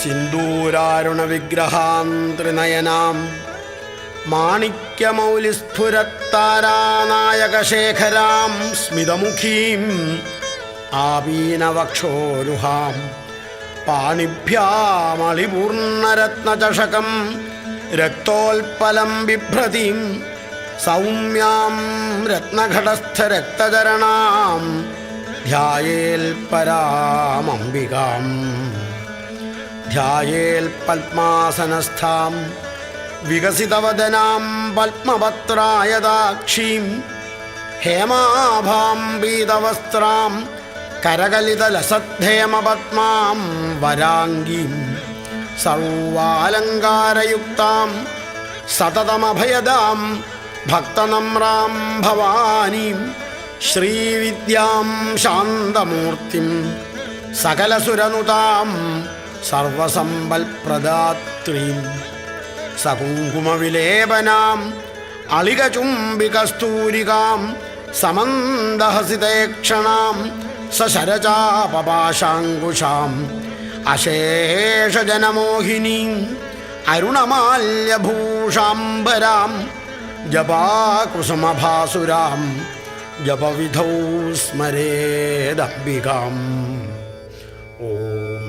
സിന്ദൂരാരുണവിഗ്രഹാം ത്രിനയനാം മാണിക്യമൗലിസ്ഫുരത്താരാനായകശേഖരാം സ്മിതമുഖീം ആപീനവക്ഷോരുഹാം പാണിഭ്യാമളിപൂർണരത്നചഷകം രക്തോൽപലം ബിഭ്രതിം സൗമ്യാം രത്നഘടസ്ഥരക്തചരണാം ധ്യായേൽ പരാമംബികാം ധ്യായേൽ പത്മാസനസ്ഥാം വികസിതവദനാം പത്മപത്രായതാക്ഷീം ഹേമാഭാം പീതവസ്ത്രാം കരകലിതലസദ്ധേമപത്മാം വരാംഗീം സർവാലങ്കാരയുക്താം സതതമഭയദാം ഭക്തനമ്രാം ഭവാനീം ശ്രീവിദ്യാം ശാന്തമൂർത്തിം സകലസുരനുതാം സർവസമ്പൽപ്രദാത്രീം സകുങ്കുമവിലേപനാം അളികചുംബികസ്തൂരികാം സമന്ദഹസിതേക്ഷണാം സശരചാപപാശാങ്കുശാം അശേഷജനമോഹിനീം അരുണമാല്യഭൂഷാംബരാം ജപാകുസുമഭാസുരാം ജപവിധൗ സ്മരേദംബികാം. ഓം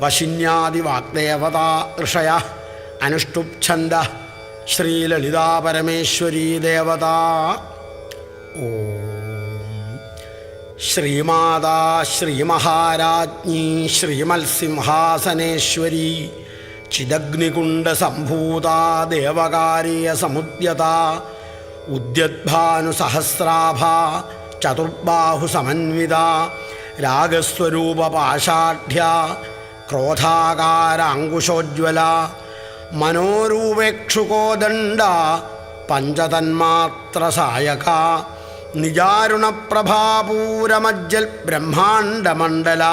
വശിന്യാദിവാഗ്ദേവതാ ഋഷയ അനുഷ്ടുപ്ഛന്ദ ശ്രീലളിതാപരമേശ്വരീ ദേവതാ. ഓം ശ്രീമാതാ ശ്രീമഹാരാജ്ഞി ശ്രീമത്സിംഹാസനേശ്വരി ചിദഗ്നികുണ്ഡസംഭൂതാ ദേവകാരീയ സമുദ്യതാ ഉദ്യദ്ഭാനുസഹസ്രാഭാ ചതുർബാഹുസമന്വിതാ രാഗസ്വരൂപപാഷാഢ്യ ക്രോധാകാരാങ്കുശോജ്വല മനോരൂപേക്ഷുകോദണ്ഡ പഞ്ചതന്മാത്രസായക നിജാരുണപ്രഭാപൂരമജ്ജൽ ബ്രഹ്മാണ്ഡമണ്ഡല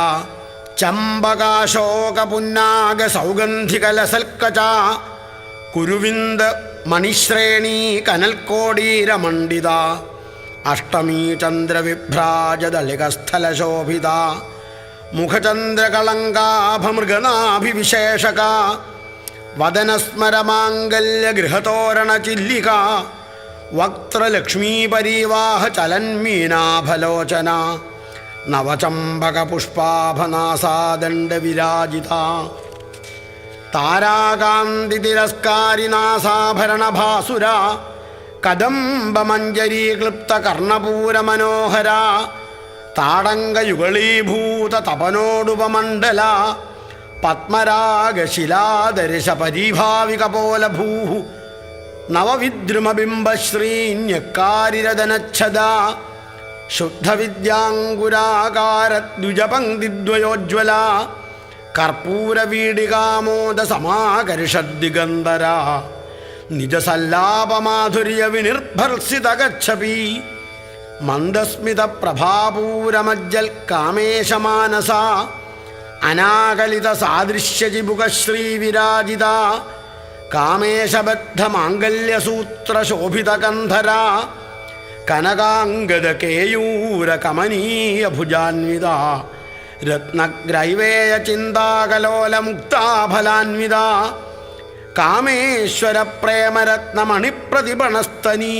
ചമ്പകാശോകപുന്നാഗസൗഗന്ധികലസൽക്കച കുരുവിന്ദ മണിശ്രേണീ കനൽക്കോടീരമണ്ഡിത അഷ്ടമീ ചന്ദ്രവിഭ്രാജദളികസ്ഥലശോഭിത മുഖചന്ദ്രകളങ്കാഭമൃഗനാഭിവിശേഷക വദനസ്മരമാംഗല്യഗൃഹതോരണചില്ലിക വക്ത്രലക്ഷ്മീപരീവാഹ ചലന്മീനാഭലോചന നവചമ്പകപുഷ്പാഭനാസാദണ്ഡവിരാജിത താരാകാന്തിതിരസ്കാരിനാസാഭരണഭാസുര കദംബമഞ്ജരീക്ലിപ്തകർണപൂരമനോഹര താടങ്കയുഗളീഭൂത തപനോടുപമണ്ഡല പത്മരാഗശിലാദർശപരീഭാവികപോലഭൂ നവവിദ്രുമബിംബശ്രീന്യക്കാരിരദനച്ഛദ ശുദ്ധവിദ്യാങ്കുരാകാരദ്വിജപംക്തിദ്വയോജ്വല കർപ്പൂരവീടികാമോദസമാകർഷദ്ദിഗന്ധര നിജസല്ലാപമാധുര്യവിനിർഭർസിതഗച്ഛപി മന്ദസ്മിതപ്രഭാപൂരമജ്ജൽ കാമേശമാനസ അനാകലിതസാദൃശ്യജിബുകശ്രീവിരാജിത കാമേശബദ്ധമാംഗല്യസൂത്രശോഭിതകന്ധര കനകാംഗദകേയൂരകമനീയഭുജാന്വിത രത്നഗ്രൈവേയചിന്താകലോലമുക്താഫലാന്വിത കാമേശ്വരപ്രേമരത്നമണിപ്രതിപണസ്തനീ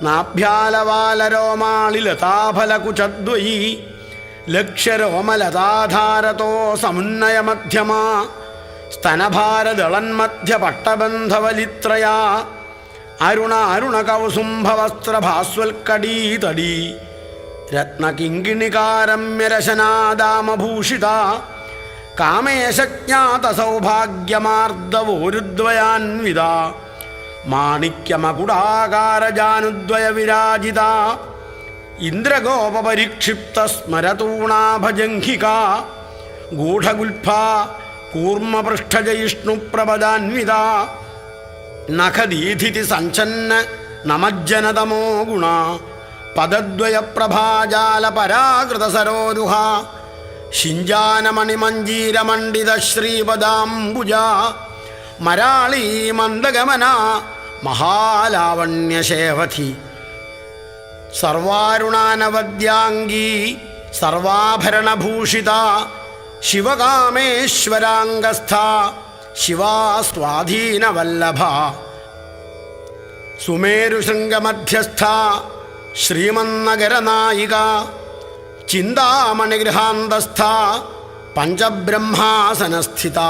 നാഭ്യാലവാലരോമാളിലതാഫലകുചദ്വയീ ലക്ഷ്യരോമലതാധാരതോ സമുന്നയമധ്യമാ സ്തനഭാരദളന്മധ്യപട്ടബന്ധവലിത്രയാ അരുണകൗസുംഭവസ്ത്രഭാസ്വൽക്കടീതടീ രത്നകിങ്കിണികാരമ്യരശനാദാമഭൂഷിത കാമേശജ്ഞാതസൗഭാഗ്യമാർദ്ദവോരുദ്വയാന്വിത മാണിക്യമകുടാകാരജാനുദ്വയവിരാജിത ഇന്ദ്രഗോപപരിക്ഷിപ്തസ്മരതൂണാഭജംഘിക ഗൂഢഗുൽഫാ കൂർമ്മപൃഷ്ഠജയിഷ്ണുപ്രപദാന്വിത നഖദീധിതി സഞ്ചന്ന നമജ്ജനതമോ ഗുണ പദദ്വയപ്രഭാജാലപരാകൃതസരോരുഹ ശിഞ്ചാനമണിമഞ്ജീരമണ്ഡിത ശ്രീപദാംബുജ മരാളീ മന്ദഗമന മഹാലാവണ്യശേവധി സർവാരുണാനവദ്യാംഗീ സർവാഭരണഭൂഷിത ശിവകാമേശ്വരാംഗസ്ഥ ശിവാ സ്വാധീനവല്ലഭ സുമേരുശൃംഗമധ്യസ്ഥ ശ്രീമന്നഗരനായിക ചിന്താമണിഗൃഹാന്തസ്ഥ പഞ്ചബ്രഹ്മാസനസ്ഥിത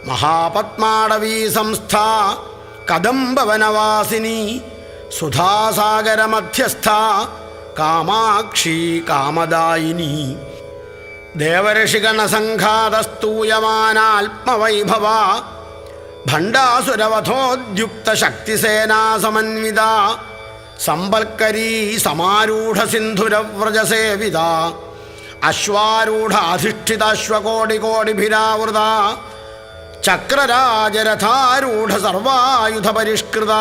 മഹാപത്മാടവീ സംസ്ഥ കദംബവനവാസിനി സുധാസാഗരമധ്യസ്ഥ കാമാക്ഷി കാമദായിനി ദേവഋഷിഗണസംഘാതസ്തൂയമാനാത്മവൈഭവ ഭണ്ഡാസുരവധോദ്യുക്തശക്തിസേനാസമന്വിത സമ്പൽക്കരീ സമാരൂഢസിന്ധുരവ്രജസേവിത അശ്വാരൂഢാധിഷ്ഠിതാശ്വകോടികോടിഭിരാവൃത ചക്രരാജരഥാരൂഢസർവായുധപരിഷ്കൃത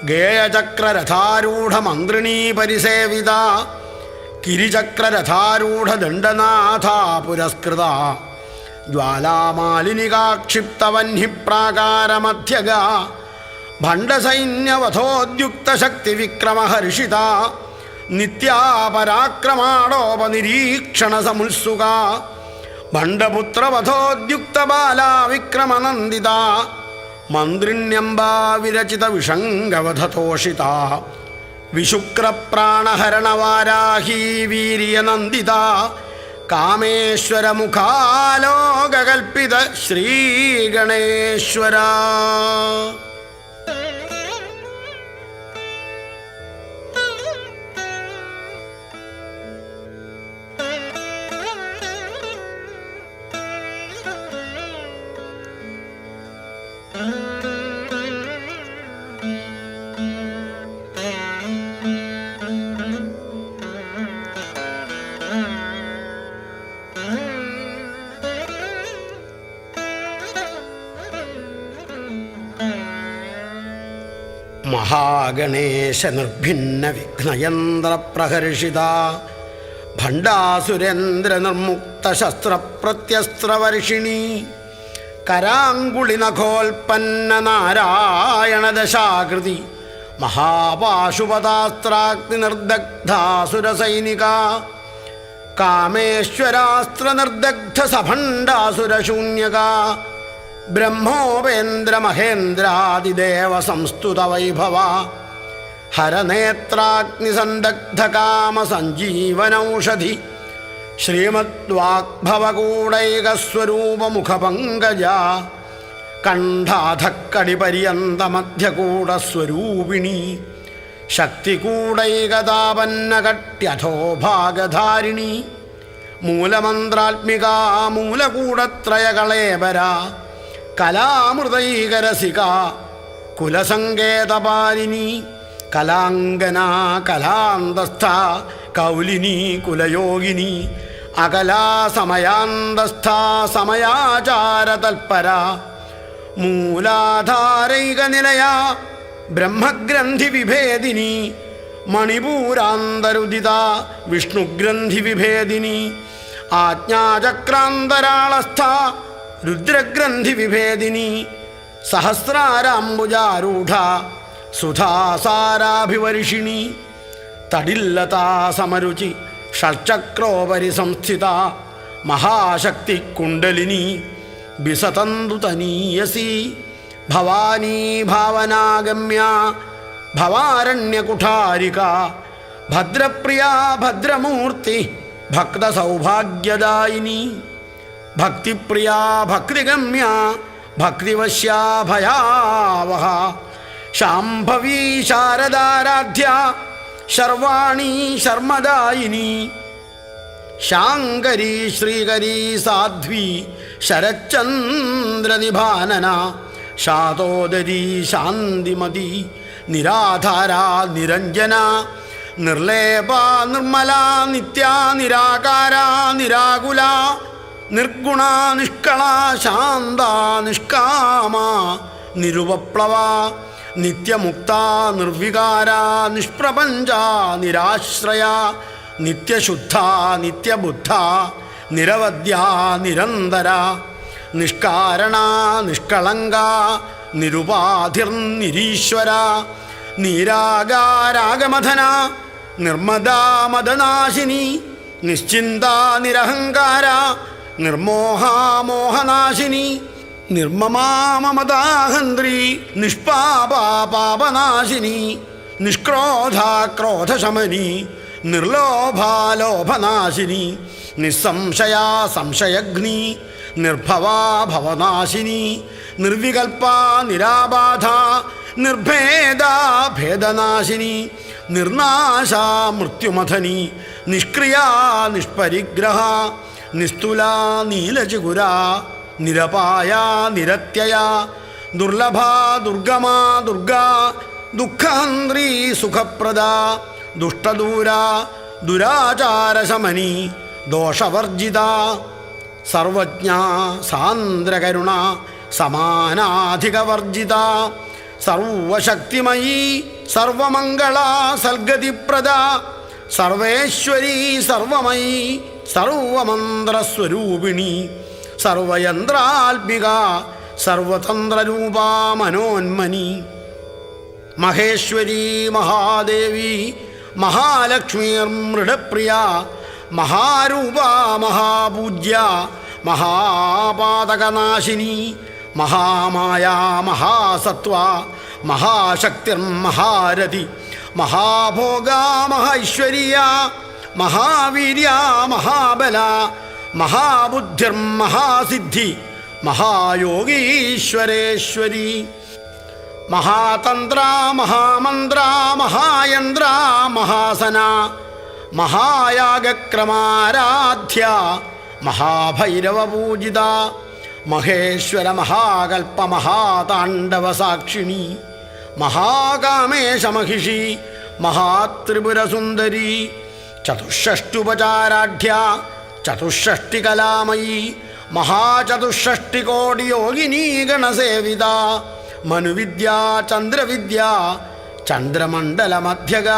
ഗേയചക്രരഥാരൂഢമന്ത്രിണീ പരിസേവിത കിരിചക്രരഥാരൂഢദണ്ഡനാഥാ പുരസ്കൃത ജ്വാലാമാലിനികാക്ഷിപ്തവഹ്നിപ്രാകാരമധ്യഗ ഭണ്ഡസൈന്യവധോദ്യുക്തശക്തിവിക്രമഹർഷിത നിത്യാപരാക്രമാടോപനിരീക്ഷണസമുത്സുക ഭണ്ഡപുത്രവധോദ്യുക്തബാലാ വിക്രമനന്ദിത മന്ത്രിണ്യംബാ വിരചിതവിഷംഗവധതോഷിത വിശുക്രപ്രാണഹരണവാരാഹീ വീര്യനന്ദിത കാമേശ്വരമുഖാലോകകൽപ്പിത ശ്രീഗണേശ്വര. മഹാഗണേശ നിർഭിന്ന വിഘ്നയന്ത്രപ്രഹർഷിത ഭണ്ഡാസുരേന്ദ്ര നിർമുക്ത ശസ്ത്രപ്രത്യസ്ത്രവർഷിണി കരാങ്കുളിനഖോൽപ്പന്ന നാരായണദശാകൃതി മഹാപാശുപതാസ്ത്രാഗ്നി നിർദഗ്ധാസുരസൈനിക കാമേശ്വരാസ്ത്ര നിർദഗ്ധ സഭണ്ഡാസുരശൂന്യക ബ്രഹ്മോപേന്ദ്രമഹേന്ദ്രാദിദേവ സംസ്തുത വൈഭവ ഹരനേത്രാഗ്നിസന്ദഗ്ധകാമസഞ്ജീവനൗഷധി ശ്രീമദ്വാഗ്ഭവകൂടൈകസ്വരൂപമുഖപങ്കജ കണ്ഠാധക്കടിപര്യന്തമധ്യകൂടസ്വരൂപിണി ശക്തികൂടൈകതാപന്നകട്യഥോഭാഗധാരിണി മൂലമന്ത്രാത്മിക മൂലകൂടത്രയകളേബര കലാമൃതൈകരസിക കുലസങ്കേതപാലിനി കലാംഗന കലാന്തസ്ഥ കൗലിനി കുലയോഗിനി അകലാ സമയാന്തസ്ഥ സമയാചാരതൽപര മൂലാധാരൈകനിലയ ബ്രഹ്മഗ്രന്ഥി വിഭേദിനി മണിപൂരാന്തരുദിത വിഷ്ണുഗ്രന്ഥി വിഭേദിനി ആജ്ഞാചക്രാന്തരാളസ്ഥ രുദ്രഗ്രന്ഥി വിഭേദിനി സഹസ്രാരാംബുജാരൂഢ സുധാസാരാഭിവർഷിണി തടില്ലതാ സമരുചി ഷൽചക്രോപരി സംസ്ഥിത മഹാശക്തി കുണ്ടലിനി ബിസതന്തു തനീയസി ഭവാനീ ഭാവനാഗമ്യ ഭവാരണ്യകുഠാരിക ഭദ്രപ്രിയ ഭദ്രമൂർത്തി ഭക്തസൗഭാഗ്യദായിനി ഭക്തിപ്രിയ ഭക്തിഗമ്യ ഭക്തിവശ്യാ ഭയാവഹ ശാംഭവീ ശാരദാരാധ്യ ശർവാണി ശർമ്മദായിനി ശാങ്കരീ ശ്രീകരീ സാധ്വി ശരച്ചന്ദ്രനിഭാനന ശാതോദരീ ശാന്തിമതി നിരാധാരാ നിരഞ്ജന നിർലേപ നിർമ്മല നിത്യ നിരാകാര നിരാകുല നിർഗുണ നിഷ്കള ശാന്ത നിഷ്കാമ നിരുപപ്ലവ നിത്യമുക്ത നിർവികാര നിഷ്പ്രപഞ്ച നിരാശ്രയ നിത്യശുദ്ധ നിത്യബുദ്ധ നിരവധ്യ നിരന്തര നിഷ്കാരണ നിഷ്കളങ്ക നിരുപാധിർനിരീശ്വര നീരാകാരാഗമധന നിർമ്മദാ മദനാശിനി നിശ്ചിന്ത നിരഹങ്കാര നിർമോഹാമോഹനാശിനി നിർമ്മമാമമതാഹന്ത്രി നിഷ്പാപാപാപനാശിനി നിഷ്ക്രോധാക്രോധശമനി നിർലോഭാലോഭനാശിനി നിസ്സംശയാ സംശയഗ്നി നിർഭവാ ഭവനാശിനി നിർവികൽപ്പാ നിരാബാധ നിർഭേദാ ഭേദനാശിനി നിർനാശാ മൃത്യുമഥനി നിഷ്ക്രിയാ നിഷ്പരിഗ്രഹ നിസ്തുലാ നീലചിഗുരാ നിരപായാ നിരത്യയാ ദുർലഭാ ദുർഗമാ ദുർഗാ ദുഃഖഹന്ത്രീ സുഖപ്രദാ ദുഷ്ടദൂരാ ദുരാചാരശമനി ദോഷവർജിത സർവജ്ഞ സാന്ദ്രകരുണ സമാനാധികവർജിത സർവശക്തിമയീ സർവമംഗള സൽഗതിപ്രദ സർവേശ്വരീ സർവമയീ സർവമന്ത്രസ്വരൂപിണി സർവയന്ത്രാത്മിക സർവതന്ത്രരൂപാ മനോന്മനി മഹേശ്വരീ മഹാദേവി മഹാലക്ഷ്മീർമൃഡപ്രിയ മഹാരൂപ മഹാപൂജ്യ മഹാപാതകനാശിനി മഹാമായ മഹാസത്വ മഹാശക്തിർമഹാരഥി മഹാഭോഗ മഹൈശ്വര്യ മഹാവീര്യ മഹാബല മഹാബുദ്ധിർമഹാസിദ്ധി മഹായോഗീശ്വരേശ്വരി മഹാതന്ത്ര മഹാമന്ത്ര മഹായന്ത്ര മഹാസന മഹായാഗക്രമാരാധ്യ മഹാഭൈരവപൂജിത മഹേശ്വര മഹാകൽപ്പ മഹാതാണ്ഡവസാക്ഷിണി മഹാകാമേശമഹിഷി മഹാത്രിപുരസുന്ദരി ചതുഷ്ഷഷ്ട്യുപചാരാഢ്യ ചതുഷ്ഷഷ്ടികലാമയീ മഹാചതുഷ്ഷഷ്ടികോടിയോഗിനീ ഗണസേവിത മനുവിദ്യ ചന്ദ്രവിദ്യ ചന്ദ്രമണ്ഡലമധ്യഗ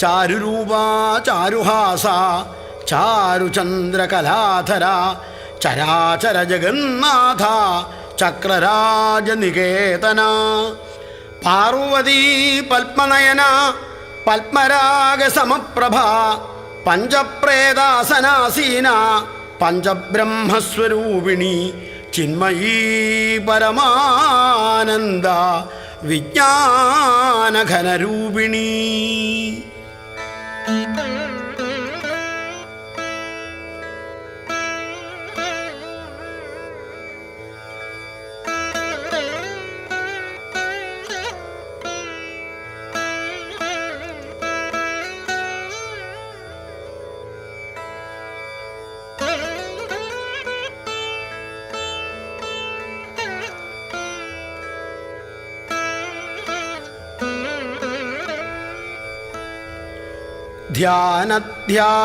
ചാരുരൂപ ചാരുഹാസ ചാരുചന്ദ്രകലാധര ചരാചര ജഗന്നാഥ ചക്രരാജനികേതന പാർവതീ പത്മനയന പത്മരാഗസമപ്രഭ പഞ്ചപ്രേതാസനാസീന പഞ്ചബ്രഹ്മസ്വരൂപിണി ചിന്മയീ പരമാനന്ദ വിജ്ഞാനഘനരൂപിണി.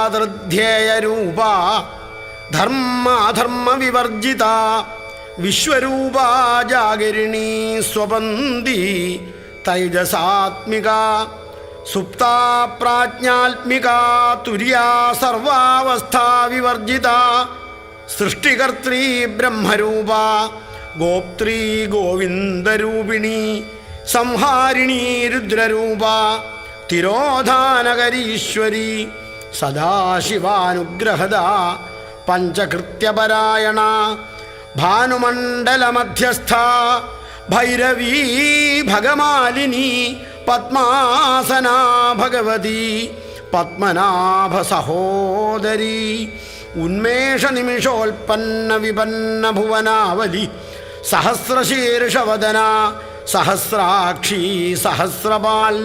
ധ്യാനധ്യാതൃധ്യേയരൂപ ധർമാധർമ്മവിവർജിത വിശ്വരൂപ ജാഗരിണീ സ്വപന്തി തൈജസാത്മിക സുപ്താ പ്രാജ്ഞാത്മിക തുര്യാ സർവാവസ്ഥാവിവർജിത സൃഷ്ടികർत्री ബ്രഹ്മരൂപ ഗോപ്ത്രീ ഗോവിന്ദരൂപിണി സംഹാരിണീ രുദ്രരൂപ തിരോധാനകരീശ്വരി സദാശിവാനുഗ്രഹദ പഞ്ചകൃത്യപരായണ ഭാനുമണ്ഡലമധ്യസ്ഥ ഭൈരവീ ഭഗമാലിനി പത്മാസന ഭഗവതി പത്മനാഭ സഹോദരി ഉന്മേഷനിമിഷോൽപ്പന്ന വിപന്ന ഭുവനാവലി സഹസ്രശീർഷവദന സഹസ്രാക്ഷി സഹസ്രപാൽ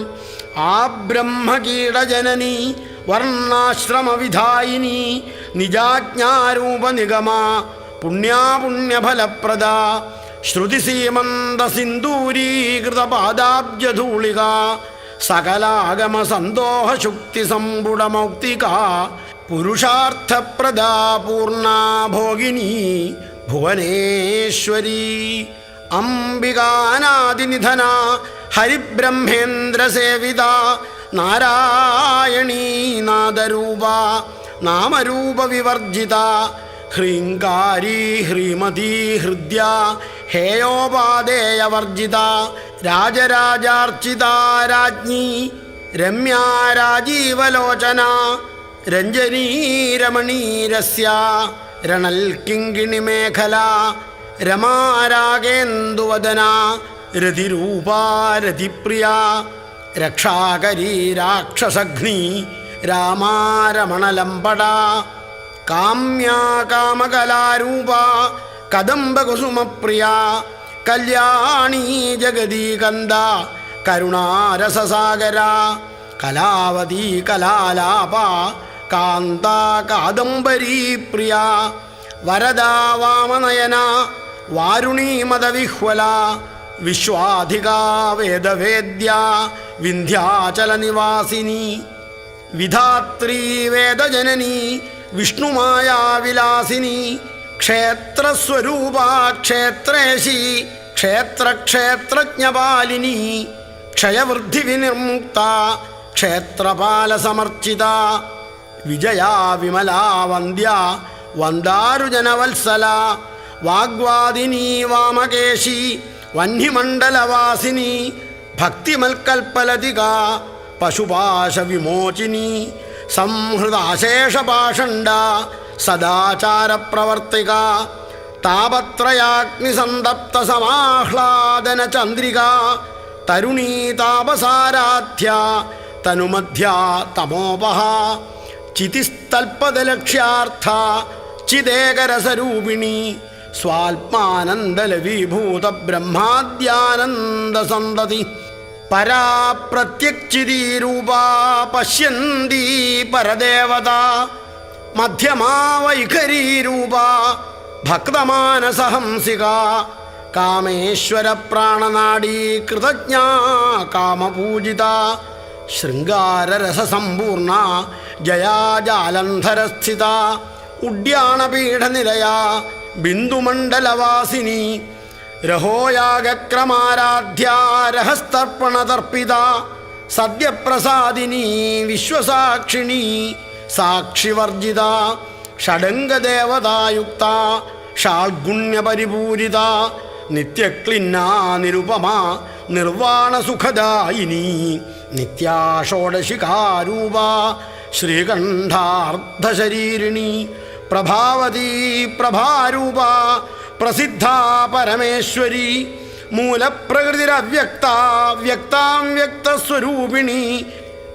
ആബ്രഹ്മകീടജനനി വർണ്ണാശ്രമവിധായിനി നിജാജ്ഞാരൂപനിഗമ പുണ്യാപുണ്യഫലപ്രദ ശ്രുതിസീമന്തസിന്ദൂരീകൃതപാദാബ്ജധൂളിക സകലാഗമസന്തോഷശുക്തിസമ്പുടമൗക്തിക പുരുഷാർത്ഥപ്രദാ പൂർണ്ണാ ഭോഗിനി ഭുവനേശ്വരി അംബികാനാദിനിധന ഹരിബ്രഹ്മേന്ദ്രസേവിത നാരായണീ നാദരൂപ നാമരൂപവിവർജിത ഹ്രീങ്കാരീ ഹ്രീമതീ ഹൃദ്യ ഹേയോപാദേയവർജിത രാജരാജാർച്ചിത രാജ്ഞി രമ്യാ രാജീവലോചന രഞ്ജനീ രമണീരസ്യ രണൽ കിങ്കിണി മേഖല രമാരാഗേന്ദുവദന രതിരൂപാ രതിപ്രിയ രക്ഷാകരീ രാക്ഷസഘ്നി രാമാരമണലംബട കാമ്യാ കാമകലാരൂപ കദംബകുസുമപ്രിയ കല്യാണീ ജഗദീകന്ദ കരുണാരസസാഗര കലാവതീ കലാലാപ കാന്ത കാദംബരീ പ്രിയ വരദാ വാമനയന വാരുണീ മദവിഹ്വല വിശ്വാധികാ വേദവേദ്യ വിന്ധ്യാചലനിവാസിനി വിധാത്രീ വേദജനനി വിഷ്ണുമായാവിലാസിനി ക്ഷേത്രസ്വരൂപ ക്ഷേത്രേശി ക്ഷേത്രക്ഷേത്രജ്ഞപാലിനി ക്ഷയവൃദ്ധിവിനിർമുക്ത ക്ഷേത്രപാലസമർച്ചിത വിജയാ വിമലാ വന്ദ്യ വന്ദാരുജനവത്സല വാഗ്വാദിനി വാമകേശി വഹ്നിമണ്ഡലവാസിനി ഭക്തിമൽക്കൽപ്പലതിക പശുപാശവിമോചിനി സംഹൃതാശേഷപാഷണ്ഡ സദാചാരപ്രവർത്തിക താപത്രയാഗ്നിസന്തപ്ത സമാഹ്ലാദന ചന്ദ്രിക തരുണീ താപസാരാധ്യ തനുമധ്യ തമോപഹ ചിതിസ്തൽപദലക്ഷ്യാർത്ഥ ചിദേകരസരൂപിണി സ്വാത്മാനന്ദലവീഭൂത ബ്രഹ്മാദ്യാനന്ദസന്തതി പരാ പ്രത്യക്ചിതീരൂപാ പശ്യന്തി പരദേവത മധ്യമാ വൈഖരീരൂപ ഭക്തമാനസഹംസിക കാമേശ്വര പ്രാണനാഡീ കൃതജ്ഞാ കാമപൂജിത ശൃംഗാരരസസമ്പൂർണ ജയാജാലന്ധരസ്ഥിത ഉഡ്യാണപീഠനിലയ ബിന്ദുമണ്ഡലവാസിനി രഹോയാഗക്രമാരാധ്യ രഹസ്തർപ്പണതർപ്പിത സദ്യപ്രസാദിനി വിശ്വസാക്ഷിണി സാക്ഷിവർജിത ഷഡംഗദേവതായുക്ത ഷാഡ്ഗുണ്യപരിപൂരിത നിത്യക്ലിന്നാ നിരുപമ നിർവാണസുഖദായിനി നിത്യാഷോഡശികാരൂപ ശ്രീകണ്ഠാർദ്ധശരീരിണി പ്രഭാവതീ പ്രഭാരൂപ പ്രസിദ്ധ പരമേശ്വരി മൂലപ്രകൃതിരവ്യക്ത വ്യക്താം വ്യക്തസ്വരൂപിണി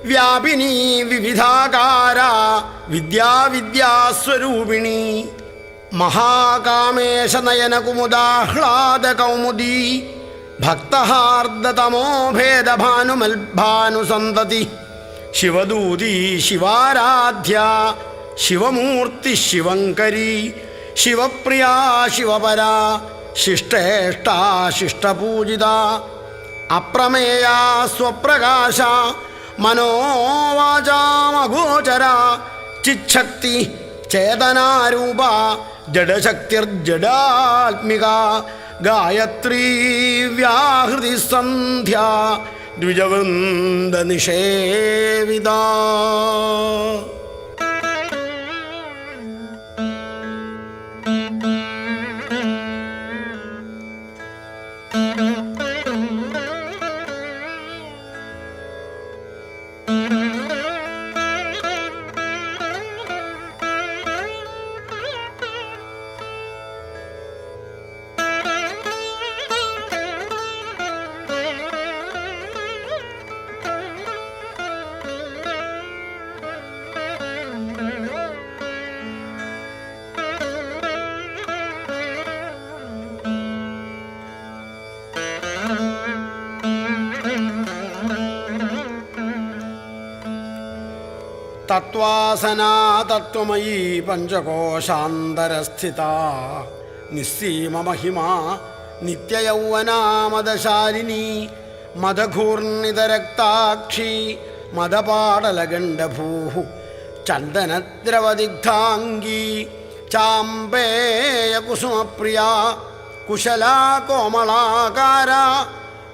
വ്യാപിനി വിവിധാകാര വിദ്യാവിദ്യാസ്വരൂപിണി മഹാകാമേശനയനകുമുദാഹ്ലാദകൗമുദീ ഭക്തഹാർദ്ദതമോഭേദഭാനുമൽഭാനുസന്തതി ശിവദൂതി ശിവാരാധ്യ ശിവമൂർത്തി ശിവങ്കരി ശിവപ്രിയാ ശിവപരാ ശിഷ്ടേഷ്ടാ ശിഷ്ടപൂജിത അപ്രമേയാ സ്വപ്രകാശ മനോവാചാമഗോചര ചിച്ഛക്തി ചേതനാരൂപ ജഡശക്തിർജഡാത്മിക ഗായത്രീ വ്യാഹൃതി സന്ധ്യ ദ്വിജവൃന്ദ നിഷേവിത. തത്വാസനാ തത്വമയീ പഞ്ചകോശാന്തരസ്ഥിത നിസ്സീമമഹിമാ നിത്യയൗവനാമദശാലിനി മദഘൂർണിതരക്താക്ഷി മദപാടലഗണ്ഡഭൂ ചന്ദനദ്രവദിഗ്ധാംഗീ ചാമ്പേയകുസുമപ്രിയ കുശലാ കോമളാകാര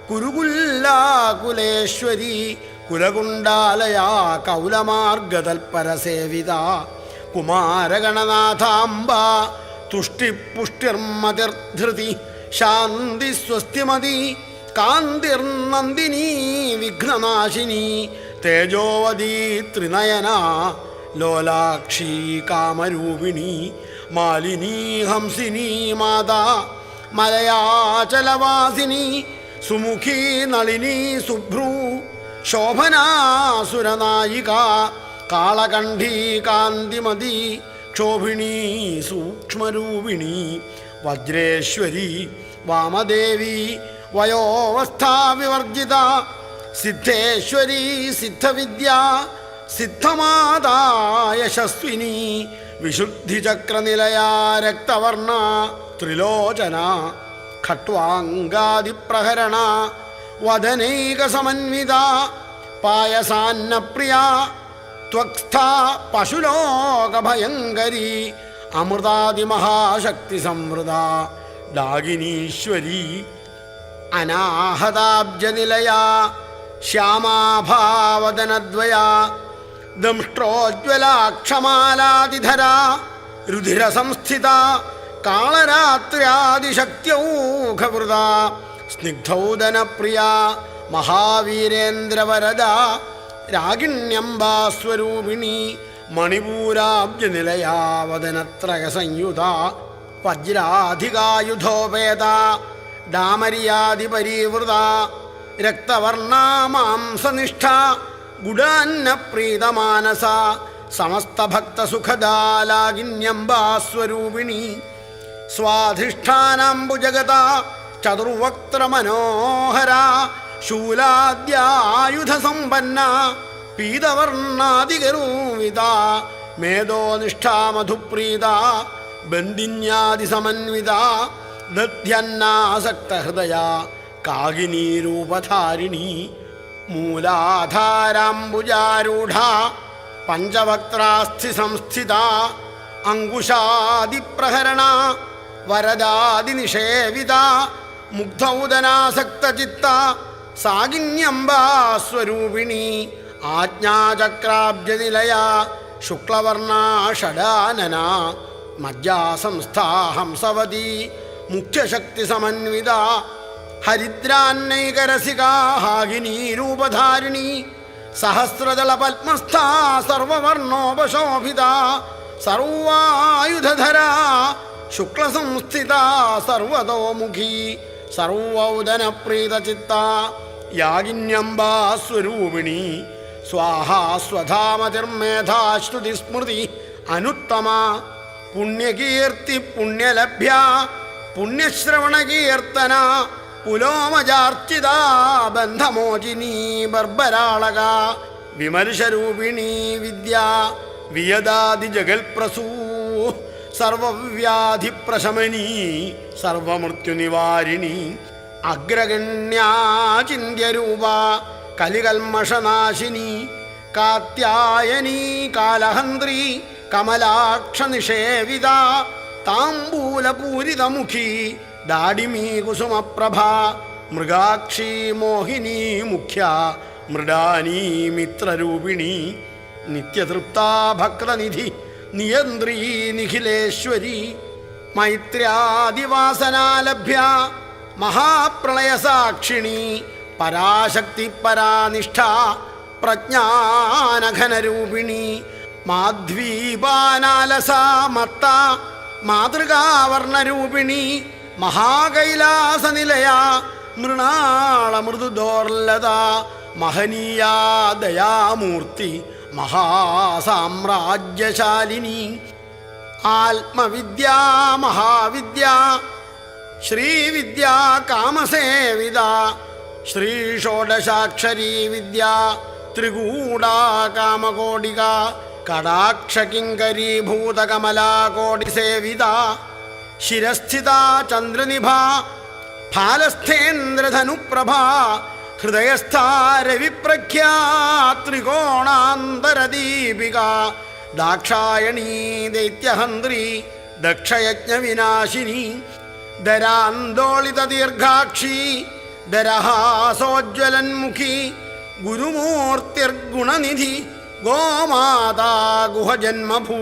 കുരുകുല്ലാകുലേശ്വരി കുലകുണ്ടാലയാ കൗലമാർഗതൽപരസേവിത കുമാരഗണനാഥാംബ തുഷ്ടിപുഷ്ടിർമതിർധൃതി ശാന്തി സ്വസ്തിമതി കാന്തിർനന്ദിനി വിഘ്നനാശിനി തേജോവതി ത്രിനയന ലോലാക്ഷി കാമരൂപിണി മാലിനീ ഹംസിനീ മാതാ മലയാചലവാസിനി സുമുഖീ നളിനീ സുഭ്രൂ ശോഭനാസുരനായിക കാളകണ്ഠീ കാന്തിമതി ക്ഷോഭിണീ സൂക്ഷ്മരൂപിണി വജ്രേശ്വരി വാമദേവി വയോവസ്ഥാവിവർജിത സിദ്ധേശ്വരി സിദ്ധവിദ്യ സിദ്ധമാതാ യശസ്വിനി വിശുദ്ധിചക്രനിലയാ രക്തവർണ ത്രിലോചന ഖട്വാംഗാദിപ്രഹരണ വദനൈകസമന്വിത പായസാന്നപ്രിയ ത്വക്സ്ഥ പശുലോകഭയങ്കരി അമൃതാദിമഹാശക്തി സംവൃത ഡാഗിനീശ്വരി അനാഹതാബ്ജനിലയ ശ്യാമാഭാവദനദ്വയ ദംഷ്ട്രോജ്വലാക്ഷമാലാതിധര രുധിരസംസ്ഥിത കാളരാത്ര്യാദിശക്ത്യൗഘവൃത സ്നിഗ്ധൗദനപ്രിയ മഹാവീരേന്ദ്രവരദ രാഗിണ്യംബാസ്വരൂപിണി മണിപൂരാബ്ജനിലയാ വദനത്രയസംയുത വജ്രാധികായുധോപേത ഡാമരിയാദിപരീവൃത രക്തവർണാ മാംസനിഷ്ഠ ഗുഡാന്നപ്രീതമാനസ സമസ്തഭക്തസുഖദാലാകിന്യംബാസ്വരൂപിണി സ്വാധിഷ്ഠാനാംബുജഗത ചതുർവക്ത്രമനോഹര ശൂലാദ്യായുധസമ്പന്ന പീതവർണാദികരൂവിത മേധോനിഷ്ഠാമധുപ്രീത ബന്ദിന്യാദിസമന്വിത ദധ്യന്നാസക്തഹൃദയ കാകിനീരൂപധാരിണി മൂലാധാരാംബുജാരൂഢ പഞ്ചവക്ത്രാസ്ഥി സംസ്ഥിത അങ്കുശാദിപ്രഹരണ വരദാദിനിഷേവിത മുഗ്ധൗദനാസക്തചിത്ത സാകിന്യംബാസ്വരൂപിണി ആജ്ഞാചക്രാബ്ജനിലയ ശുക്ലവർണാ ഷഡാനന മജ്ജാസംസ്ഥാ ഹംസവതി മുഖ്യശക്തിസമന്വിത ഹരിദ്രാന്നൈകരസികാ ഹാഗിനീരൂപധാരിണി സഹസ്രദളപത്മസ്ഥാ സർവവർണോപശോഭിത സർവായുധധര ശുക്ലസംസ്ഥിത സർവതോമുഖി സർവൗദനപ്രീതചിത്ത യാഗിന്യംബാസ്വരൂപിണി സ്വാഹാ സ്വധാമതിർമേധാശ്രുതിസ്മൃതി അനുത്തമ പുണ്യകീർത്തി പുണ്യലഭ്യ പുണ്യശ്രവണകീർത്തന പുലോമജാർച്ചിത ബന്ധമോചിനി ബർബരാളക വിമർശരൂപിണി വിദ്യ വിയദാദിജഗൽപ്രസൂ സർവവ്യാധിപ്രശമനീ സർവമൃത്യുനിവാരിണി അഗ്രഗണ്യാചിന്യരൂപ കലികൽമഷനാശിനി കാത്യായനീ കാലഹന്ത്രി കമലാക്ഷനിഷേവിത താംബൂലപൂരിതമുഖി ദാഡിമീ കുസുമപ്രഭ മൃഗാക്ഷി മോഹിനി മുഖ്യ മൃഡാനീ മിത്രരൂപിണി നിത്യതൃപ്താ ഭക്തനിധി നിയന്ത്രീ നിഖിലേശ്വരി മൈത്ര്യാദിവാസനാലഭ്യ മഹാപ്രളയസാക്ഷിണി പരാശക്തി പരാനിഷ്ഠ പ്രജ്ഞാനഘനരൂപിണി മാധ്വീപാനാലസാ മത്ത മാതൃകാവർണരൂപിണി മഹാകൈലാസനിലയ മൃണാളമൃദുദോർലത മഹനീയാ ദയാമൂർത്തി മഹാസാമ്രാജ്യശാലിനി ആത്മവിദ്യാ മഹാവിദ്യ ശ്രീവിദ്യ കാമസേവിത ശ്രീഷോഡശാക്ഷരീ വിദ്യ ത്രികൂടാ കാമകോടിക കടാക്ഷകിങ്കരീഭൂതകമലാകോടിസേവിത ശിരസ്ഥിത ചന്ദ്രനിഭ ഫാലസ്ഥേന്ദ്രധനുപ്രഭ ഹൃദയസ്ഥാ രവിപ്രഖ്യാ ത്രികോണാന്തരദീപിക ദാക്ഷായണീ ദൈത്യഹന്ത്രി ദക്ഷയജ്ഞവിനാശിനി ദരാന്തോളിത ദീർഘാക്ഷി ദരഹാസോജ്വലന്മുഖി ഗുരുമൂർത്തിർഗുണനിധി ഗോമാതാ ഗുഹജന്മഭൂ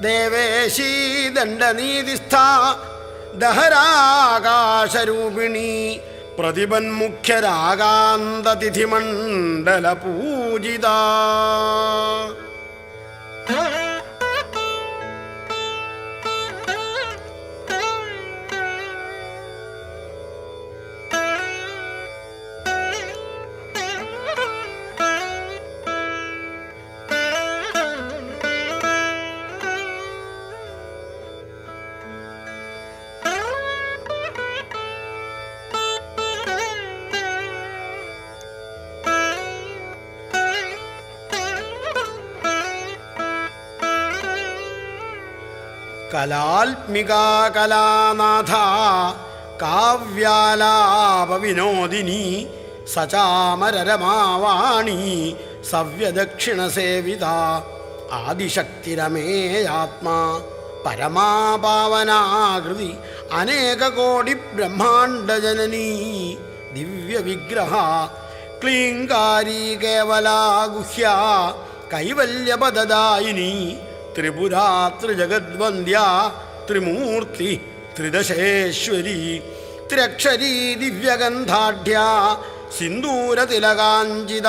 ദേവേശീ ദണ്ഡനീതിസ്ഥ ദഹരാകാശരൂപിണി പ്രതിപന്മുഖ്യരാഗാന്തതിഥിമണ്ഡല പൂജിത കലാത്മികാ കലാനാഥ കാവ്യാലാപവിനോദിനി സചാമരരമാവാണി സവ്യദക്ഷിണസേവിത ആദിശക്തിരമേയാത്മാ പരമാപാവനാകൃതി അനേകകോടി ബ്രഹ്മാണ്ഡജനനീ ദിവ്യവിഗ്രഹ ക്ലീങ്കാരീ കേവലാ ഗുഹ്യ കൈവല്യപദദായിനി ത്രിപുരാ ത്രിജഗദ്വന്ദ്യ ത്രിമൂർത്തി ത്രിദശേശ്വരി ത്ര്യക്ഷരീ ദിവ്യഗന്ധാഢ്യ സിന്ദൂരതിലകാഞ്ചിത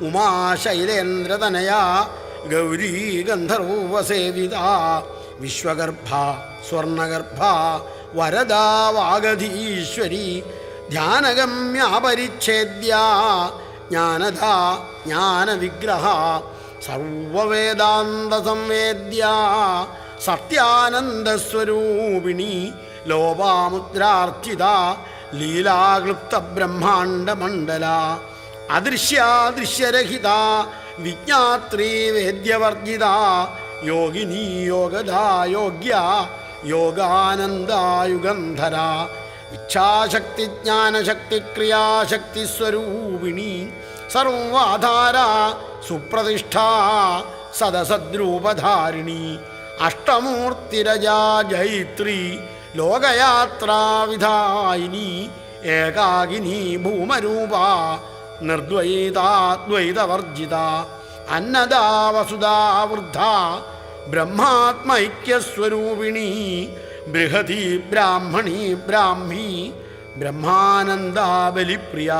ഉമാശൈലേന്ദ്രതനയ ഗൗരീ ഗന്ധർവസേവിത വിശ്വഗർഭ സ്വർണഗർഭ വരദാ വാഗധീശ്വരി ധ്യാനഗമ്യാപരിച്ഛേദ്യ ജ്ഞാനദ ജ്ഞാനവിഗ്രഹ സർവവേദാന്തസംവേദ്യ സത്യാനന്ദസ്വരൂപിണി ലോപാമുദ്രാർച്ചിത ലീലാക്ലുപ്തബ്രഹ്മാണ്ഡമണ്ഡല അദൃശ്യാദൃശ്യരഹിത വിജ്ഞാത്രീ വേദ്യവർജിത യോഗിനീ യോഗദാ യോഗ്യ യോഗാനന്ദായുഗന്ധര ഇച്ഛാശക്തി ജ്ഞാനശക്തി ക്രിയാശക്തി സ്വരൂപിണി സർവാധാര സുപ്രതിഷ്ഠാ സദസദ്രൂപധാരിണി അഷ്ടമൂർത്തിരജാ ജൈത്രി ലോകയാത്രാവിധായിനി ഏകാകിനി ഭൂമരൂപ നിർദ്വൈതാദ്വൈതവർജിത അന്നദാ വസുധാ വൃദ്ധ ബ്രഹ്മാത്മൈക്യസ്വരൂപിണി ബൃഹതി ബ്രാഹ്മണി ബ്രാഹ്മി ബ്രഹ്മാനന്ദാ ബലിപ്രിയ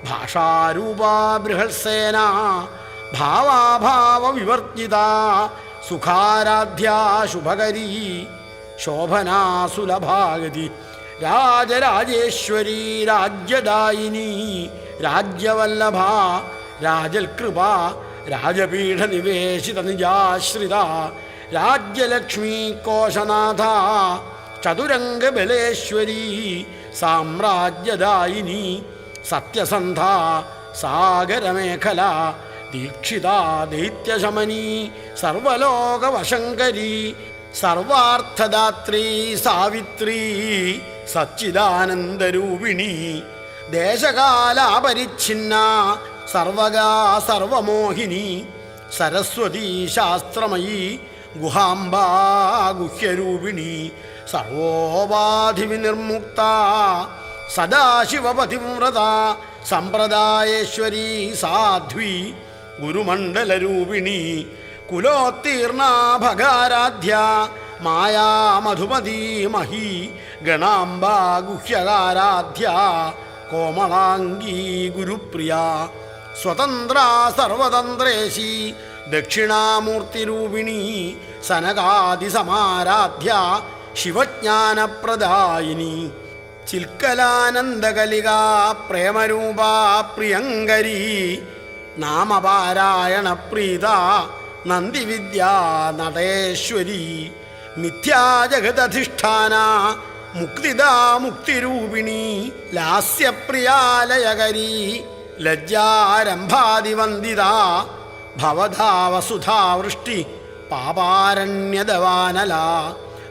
ഭാഷാരൂപാ ബൃഹത്സേന ഭാവാഭാവവിവർജിത സുഖാരാധ്യാ ശുഭകരീ ശോഭനാ സുലഭാഗതി രാജരാജേശ്വരി രാജ്യദായിനി രാജ്യവല്ലഭ രാജൽകൃപ രാജപീഠനിവേശിത നിജാശ്രിത രാജ്യലക്ഷ്മീ കോശനാഥ ചതുരംഗബലേശ്വരി സാമ്രാജ്യദായിനി സത്യസന്ധ സാഗരമേഖല ദീക്ഷിത ദൈത്യശമനി സർവലോകവശങ്കരി സർവാർത്ഥദാത്രീ സാവിത്രീ സച്ചിദാനന്ദരൂപിണി ദേശകാലാപരിച്ഛിന്ന സർവകാ സർവമോഹിനി സരസ്വതീ ശാസ്ത്രമയീ ഗുഹാംബാ ഗുഹ്യരൂപിണി സർവോപാധിവിനിർമുക്ത സദാശിവപതിവ്രത സമ്പ്രദായേശ്വരീ സാധ്വി ഗുരുമണ്ഡലരൂപിണി കുലോത്തീർണ ഭഗാരാധ്യ മായാ മധുമതീ മഹി ഗണാംബാ ഗുഹ്യകാരാധ്യ കോമളാംഗീ ഗുരുപ്രിയ സ്വതന്ത്ര സർവതന്ത്രേശി ദക്ഷിണാമൂർത്തിരൂപിണി സനകാദിസമാരാധ്യ ശിവജ്ഞാനപ്രദായിനി ചിൽക്കലാനന്ദകലികാ പ്രേമരൂപാ പ്രിയങ്കരീ നാമപാരായണ പ്രീത നന്ദിവിദ്യാ നടേശ്വരി മിഥ്യാജഗദധിഷ്ഠാന മുക്തിദാ മുക്തിരൂപിണി ലാസ്യപ്രിയാലയകരീ ലജ്ജാരംഭാദിവന്ദിത ഭവധാ വസുധാവൃഷ്ടി പാപാരണ്യദവാനല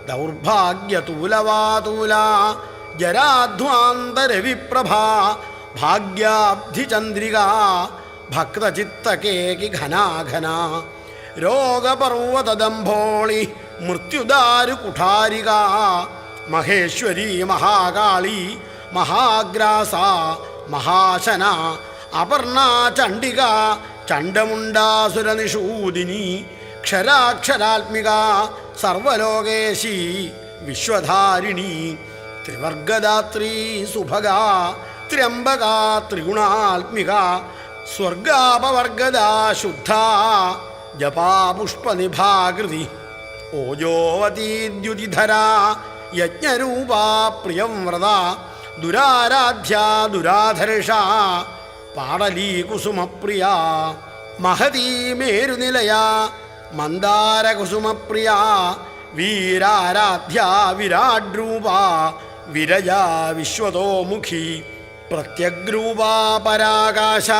ദൗർഭാഗ്യതൂലവാതൂല ജരാധ്വാന്തരവിപ്രഭ ഭാഗ്യാബ്ധിചന്ദ്രിക ഭക്തചിത്തകേകി ഘനാഘന രോഗപർവതദംഭോളി മൃത്യുദാരു കുഠാരിക മഹേശ്വരി മഹാകാളി മഹാഗ്രാസ മഹാശന അപർണാ ചണ്ഡിക ചണ്ഡമുണ്ടാസുരനിഷൂദിനി ക്ഷരാക്ഷരാത്മിക സർവലോകേശി വിശ്വധാരിണി ത്രിവർഗദാത്രീ സുഭഗ ത്രയംബക ത്രിഗുണാത്മിക സ്വർഗാപവർഗദാ ശുദ്ധ ജപാപുഷ്പനിഭാകൃതി ഓജോവതീദ്യുതിധര യജ്ഞരൂപാ പ്രിയം വ്രത ദുരാരാധ്യ ദുരാധർഷ പാടലീകുസുമപ്രിയ മഹതീ മേരുനിലയ മന്ദാരകുസുമപ്രിയ വീരാരാധ്യ വിരാഡ്രൂപ വിരജ വിശ്വതോമുഖി പ്രത്യഗ്രൂപ പരാകാശ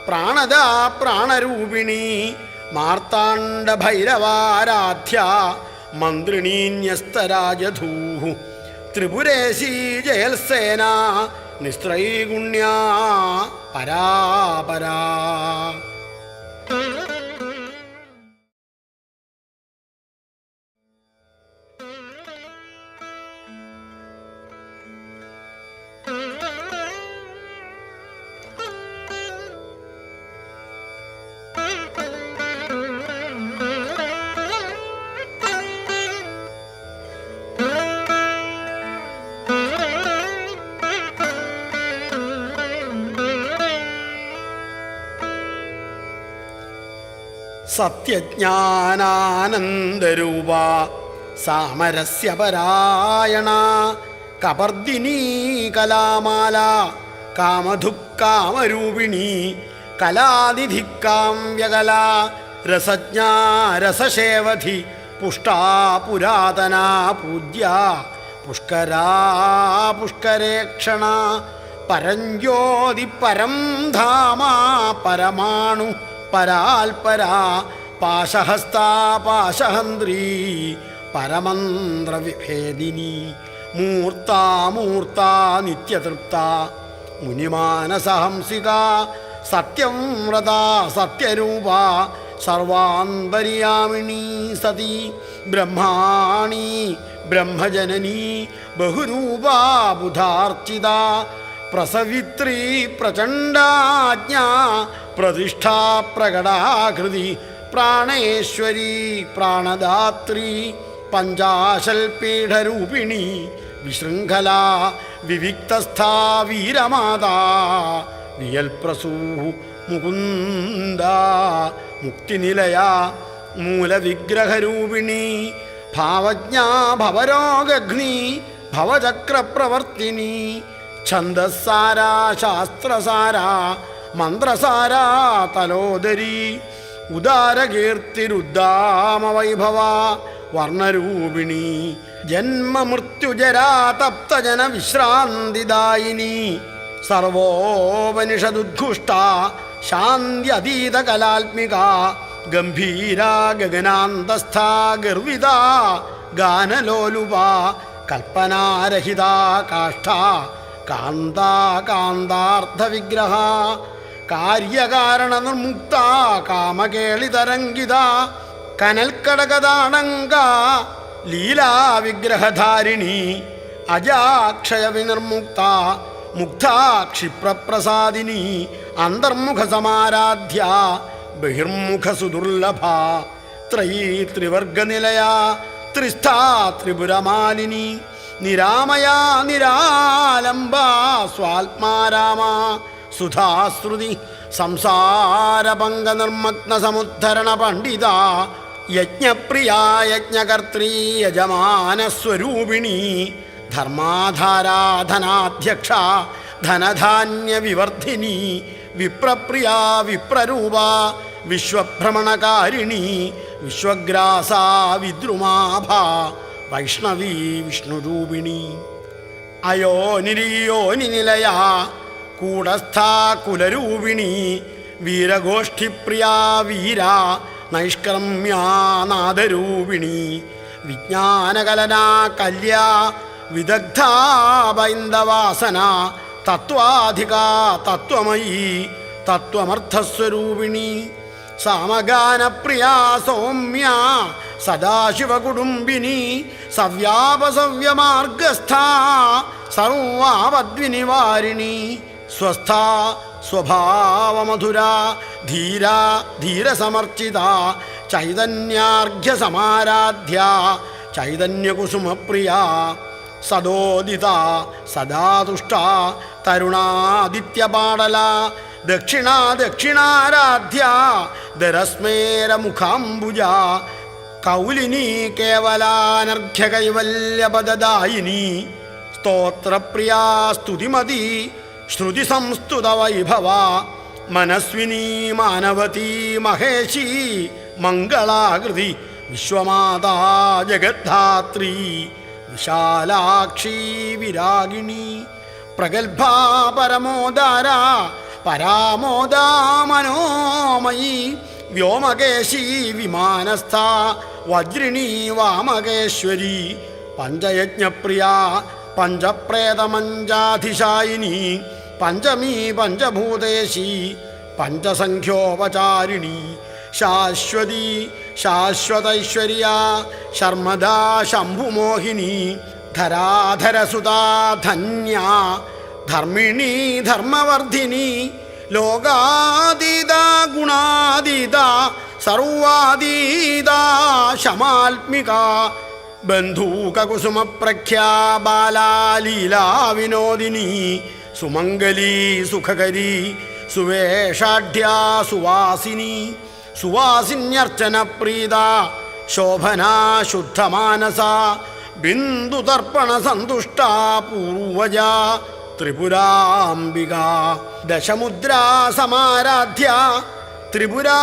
പ്രാണദാ പ്രാണരൂപിണി മാർത്താണ്ഡഭൈരവാരാധ്യ മന്ത്രിണീന്യസ്തരാജധൂ ത്രിപുരേശീ ജയൽസേന നിസ്ത്രൈഗുണ്യാ പരാപരാ. സത്യജ്ഞാനാനന്ദരൂപ സാമരസ്യപരായണ കപർദിനീ കലാമാല കാമധുക്കാമരൂപിണി കലാനിധിക്കാമ്യകല രസജ്ഞാ രസശേവധി പുഷ്ടാ പുരാതനാ പൂജ്യ പുഷ്കരാ പുഷ്കരേക്ഷണ പരഞ്ജ്യോതി പരം ധാമ പരമാണു പരാൽപരാ പാശഹസ്താ പാശഹന്ത്രീ പരമന്ത്രവിഭേദിനി മൂർത്താ മൂർത്താ നിത്യതൃപ്ത മുനിമാനസഹംസിക സത്യം വ്രത സത്യരൂപ സർവാന്തര്യാമിണീ സതി ബ്രഹ്മാണി ബ്രഹ്മജനനീ ബഹുരൂപാ ബുധാർച്ചിത പ്രസവിത്രീ പ്രചണ്ഡാജ്ഞാ പ്രതിഷ്ഠാ പ്രകടാകൃതി പ്രാണേശ്വരി പ്രാണദാത്രി പഞ്ചാശൽപീഠരൂപിണി വിശൃംഖല വിവിക്തസ്ഥാ വീരമാതാ വിയൽപ്രസൂ മുകുന്ദ മുക്തിനിലയ മൂലവിഗ്രഹരൂപിണി ഭാവജ്ഞാ ഭവരോഗഘ്നി ഭവചക്രപ്രവർത്തിനി ഛന്ദസാരാ ശാസ്ത്രസാരാ മന്ത്രസാരാ തലോദരി ഉദാരകീർത്തിരുദ്ദാമവൈഭവ വർണ്ണരൂപിണി ജന്മമൃത്യുജരാ തപ്തജന വിശ്രാന്തിദായിനി സർവോപനിഷദുദ്ഘുഷ്ട ശാന്ത്യതീതകലാത്മിക ഗംഭീരാ ഗഗനാന്തസ്ഥ ഗർവിത ഗാനലോലുപ കൽപ്പനാരഹിത കാഷ്ഠ കാന്താ കാന്താർത്ഥവിഗ്രഹ കാര്യകാരണ നിർമുക്ത കാമകേളിതരംഗിത കനൽക്കടകദാണങ്ക ലീലാവിഗ്രഹധാരിണി അജാക്ഷയ വിനിർമുക്ത മുഗ്ധാ ക്ഷിപ്രപ്രസാദിനി അന്തർമുഖസമാരാധ്യ ബഹിർമുഖ സുദുർലഭ ത്രയീ ത്രിവർഗനിലയ ത്രിസ്ഥാ ത്രിപുരമാലിനി നിരാമയാ നിരാലംബ സ്വാത്മാരാമ സുധാശ്രുതി സംസാരപംഗനിർമ്മഗ്ന സമുദ്ധരണ പണ്ഡിത യജ്ഞപ്രിയാ യജ്ഞകർत्री യജമാനസ്വരൂപിണി ധർമാധാരാ ധനാധ്യക്ഷ ധനധാന്യവിവർദ്ധിനി വിപ്രപ്രിയാ വിപ്രരൂപ വിശ്വഭ്രമണകാരിണി വിശ്വഗ്രാസാ വിദ്രുമാഭ വൈഷ്ണവീ വിഷ്ണുരൂപിണി അയോനിരിയോനിനിലയ കൂടസ്ഥാ കുലരൂപിണി വീരഗോഷ്ഠിപ്രിയാ വീര നൈഷ്കർമ്മ്യാ നാദരൂപിണി വിജ്ഞാനകലനാ കല്യാ വിദഗ്ധാ ബൈന്ദവാസന തത്വാധികാ തത്വമയീ തത്വമർത്ഥസ്വരൂപിണി സാമഗാനപ്രിയാ സൗമ്യ സദാശിവകുടുംബിനി സവ്യാപസവ്യമാർഗസ്ഥാ സർവാവദ്വിനിവാരിണി സ്വസ്ഥാ സ്വഭാവമധുരാ ധീരാ ധീരസമർച്ചിത ചൈതന്യാർഘ്യസമാരാധ്യ ചൈതന്യകുസുമപ്രിയ സദോദിത സദാ തുഷ്ട തരുണാദിത്യപാടല ദക്ഷിണാ ദക്ഷിണാരാധ്യ ദരസ്മേരമുഖാംബുജ കൗലിനി കേവലാനർഘ്യകൈവല്യപദദായിനി സ്തോത്രപ്രിയാ സ്തുതിമതി ശ്രുതിസംസ്തുതവൈഭവ മനസ്വിനി മാനവതീ മഹേശി മംഗളാകൃതി വിശ്വമാതാ ജഗദ്ധാത്രീ വിശാലാക്ഷി വിരാഗിണി പ്രഗൽഭാ പരമോദാര പരാമോദാ മനോമയീ വ്യോമകേശി വിമാനസ്ഥ വജ്രിണീ വാമകേശ്വരി പഞ്ചയജ്ഞപ്രിയ പഞ്ചപ്രേതമഞ്ചാധിശായിനി പഞ്ചമീ പഞ്ചഭൂതേശി പഞ്ചസംഖ്യോപചാരിണി ശാശ്വതി ശാശ്വതൈശ്വര്യ ശർമ്മദാ ശംഭുമോഹിനി ധരാധരസുതാ ധന്യ ധർമ്മിണി ധർമ്മവർദ്ധിനി ലോകാതീത ഗുണാതീത സർവാതീത ശമാത്മിക ബന്ധൂകകുസുമപ്രഖ്യാ ബാലാലീലാ വിനോദിനി സുമംഗലീ സുഖകരീ സുവേഷാഢ്യാ സുവാസിനി സുവാസിന്യർച്ചന പ്രീത ശോഭനാ ശുദ്ധമാനസ ബിന്ദുതർപ്പണ സന്തുഷ്ട പൂർവജ ത്രിപുരാംബിക ദശമുദ്രാ സമാരാധ്യ ത്രിപുരാ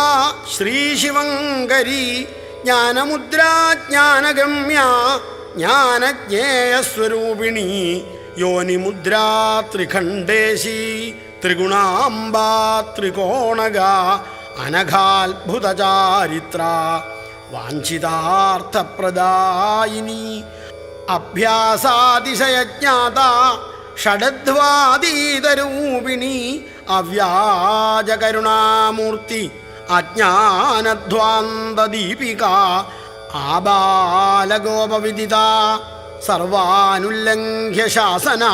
ശ്രീശിവങ്കരി ജ്ഞാനമുദ്രാ ജ്ഞാനഗമ്യ ജ്ഞാനജ്ഞേയസ്വരൂപിണി യോനിമുദ്രാ ത്രിഖണ്ഡേശി ത്രിഗുണാംബാ ത്രികോണഗ അനഘാത്ഭുതചാരിത്ര വാഞ്ചിതാർത്ഥപ്രദായിനി അഭ്യാസാതിശയജ്ഞാത ഷഡധ്വാതീതരൂപിണി അവ്യാജകരുണാമൂർത്തി അജ്ഞാനധ്വാന്തദീപിക ആബാലഗോപവിദിത സർവാനുല്ലംഘ്യ ശാസന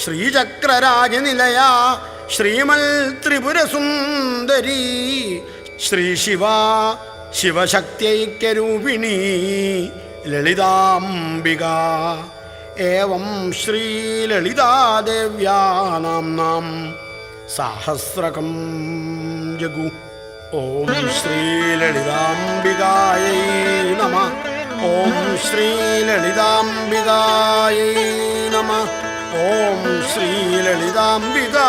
ശ്രീചക്രരാജനിലയ ശ്രീമൽ ത്രിപുരസുന്ദരി ശ്രീശിവ ശിവശക്ത്യൈക്യരൂപിണി ലളിതാംബിക ഏവം ശ്രീലളിതാദേവ്യാ നാംനാം സാഹസ്രകം ജഗു. ഓം ശ്രീലളിതാംബികായൈ നമഃ. ഓം ശ്രീലളിതാംബികായൈ നമഃ. ഓം ശ്രീലളിതാംബികായൈ